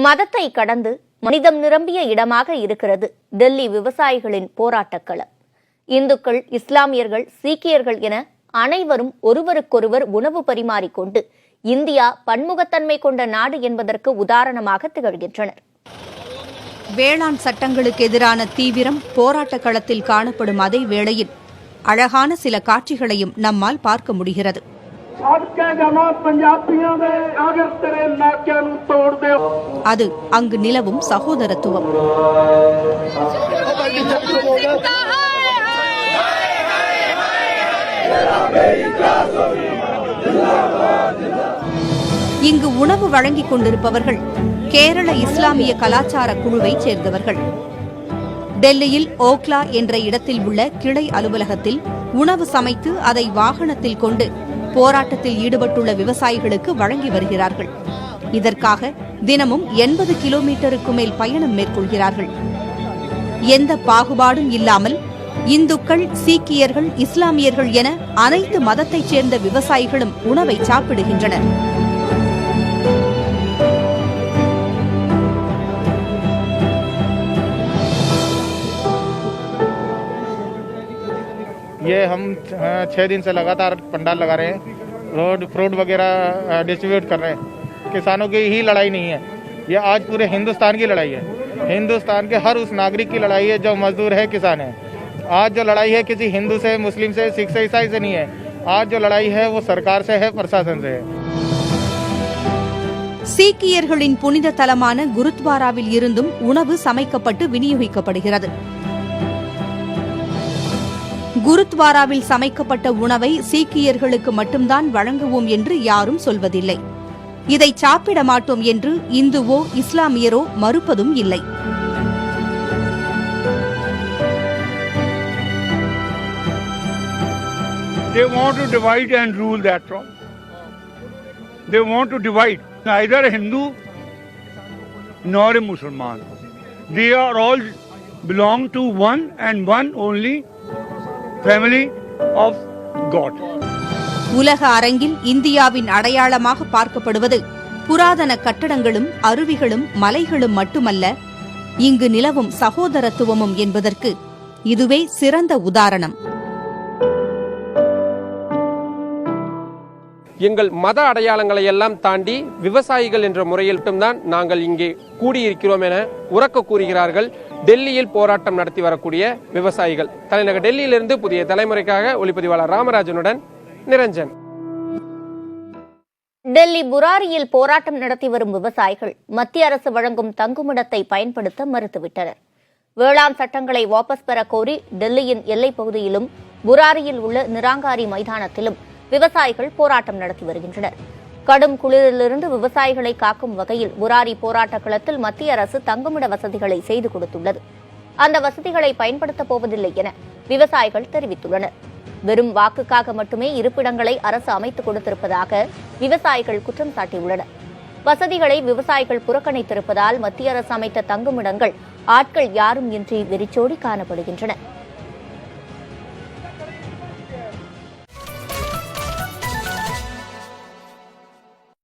மதத்தை கடந்து மனிதம் நிரம்பிய இடமாக இருக்கிறது டெல்லி விவசாயிகளின் போராட்டக் களம். இந்துக்கள், இஸ்லாமியர்கள், சீக்கியர்கள் என அனைவரும் ஒருவருக்கொருவர் உணவு பரிமாறிக்கொண்டு இந்தியா பன்முகத்தன்மை கொண்ட நாடு என்பதற்கு உதாரணமாக திகழ்கின்றனர். வேளாண் சட்டங்களுக்கு எதிரான தீவிரம் போராட்ட களத்தில் காணப்படும் அதே வேளையில் அழகான சில காட்சிகளையும் நம்மால் பார்க்க முடிகிறது. அது அங்கு நிலவும் சகோதரத்துவம். இங்கு உணவு வழங்கிக் கொண்டிருப்பவர்கள் கேரள இஸ்லாமிய கலாச்சார குழுவைச் சேர்ந்தவர்கள். டெல்லியில் ஓக்லா என்ற இடத்தில் உள்ள கிளை அலுவலகத்தில் உணவு சமைத்து அதை வாகனத்தில் கொண்டு போராட்டத்தில் ஈடுபட்டுள்ள விவசாயிகளுக்கு வழங்கி வருகிறார்கள். இதற்காக தினமும் 80 கிலோமீட்டருக்கு மேல் பயணம் மேற்கொள்கிறார்கள். எந்த பாகுபாடும் இல்லாமல் இந்துக்கள், சீக்கியர்கள், இஸ்லாமியர்கள் என அனைத்து மதத்தைச் சேர்ந்த விவசாயிகளும் உணவை சாப்பிடுகின்றனர். ये हम 6 दिन से लगातार पंडाल लगा रहे हैं, रोड फ्रूट वगैरह डिस्ट्रीब्यूट कर रहे हैं. किसानों की ही लड़ाई नहीं है, ये आज पूरे हिंदुस्तान की लड़ाई है. हिंदुस्तान के हर उस नागरिक की लड़ाई है जो मजदूर है, किसान है. आज जो लड़ाई है किसी हिंदू से, मुस्लिम से, सिख से, ईसाई से नहीं है. आज जो लड़ाई है वो सरकार से है, प्रशासन से है. சீக்கியர்களின் புனித தலமான குருத்வாராவில் இருந்தும் உணவு சமைக்கப்பட்டு விநியோகிக்கப்படுகிறது. குருத்வாராவில் சமைக்கப்பட்ட உணவை சீக்கியர்களுக்கு மட்டும்தான் வழங்குவோம் என்று யாரும் சொல்வதில்லை. இதை சாப்பிட மாட்டோம் என்று இந்துவோ இஸ்லாமியரோ மறுப்பதும் இல்லை. They want to divide and rule, that's all. They want to divide. Neither a Hindu nor a Muslim. They are all belong to one and one only family of God. உலக அரங்கில் இந்தியாவின் அடையாளமாக பார்க்கப்படுவது புராதன கட்டடங்களும் அருவிகளும் மலைகளும் மட்டுமல்ல, இங்கு நிலவும் சகோதரத்துவமும் என்பதற்கு இதுவே சிறந்த உதாரணம். எங்கள் மத அடையாளங்களை எல்லாம் தாண்டி விவசாயிகள் என்ற முறையில் மட்டும்தான் நாங்கள் இங்கே கூடியிருக்கிறோம் என உரக்க கூறுகிறார்கள் டெல்லியில் போராட்டம் நடத்தி வரக்கூடிய விவசாயிகள். தலைநகர் டெல்லியிலிருந்து புதிய தலைமுறைக்காக ஒளிப்பதிவாளர் ராமராஜனுடன் நிரஞ்சன். டெல்லி புராரியில் போராட்டம் நடத்தி வரும் விவசாயிகள் மத்திய அரசு வழங்கும் தங்குமிடத்தை பயன்படுத்த மறுத்துவிட்டனர். வேளாண் சட்டங்களை வாபஸ் பெற கோரி டெல்லியின் எல்லைப் பகுதியிலும் புராரியில் உள்ள நிராங்காரி மைதானத்திலும் விவசாயிகள் போராட்டம் நடத்தி வருகின்றனர். கடும் குளிரிலிருந்து விவசாயிகளை காக்கும் வகையில் புராரி போராட்ட களத்தில் மத்திய அரசு தங்குமிட வசதிகளை செய்து கொடுத்துள்ளது. அந்த வசதிகளை பயன்படுத்தப் போவதில்லை என விவசாயிகள் தெரிவித்துள்ளனர். வெறும் வாக்குக்காக மட்டுமே இருப்பிடங்களை அரசு அமைத்துக் கொடுத்திருப்பதாக விவசாயிகள் குற்றம் சாட்டியுள்ளனர். வசதிகளை விவசாயிகள் புறக்கணித்திருப்பதால் மத்திய அரசு அமைத்த தங்குமிடங்கள் ஆட்கள் யாரும் இன்றி வெறிச்சோடி காணப்படுகின்றன.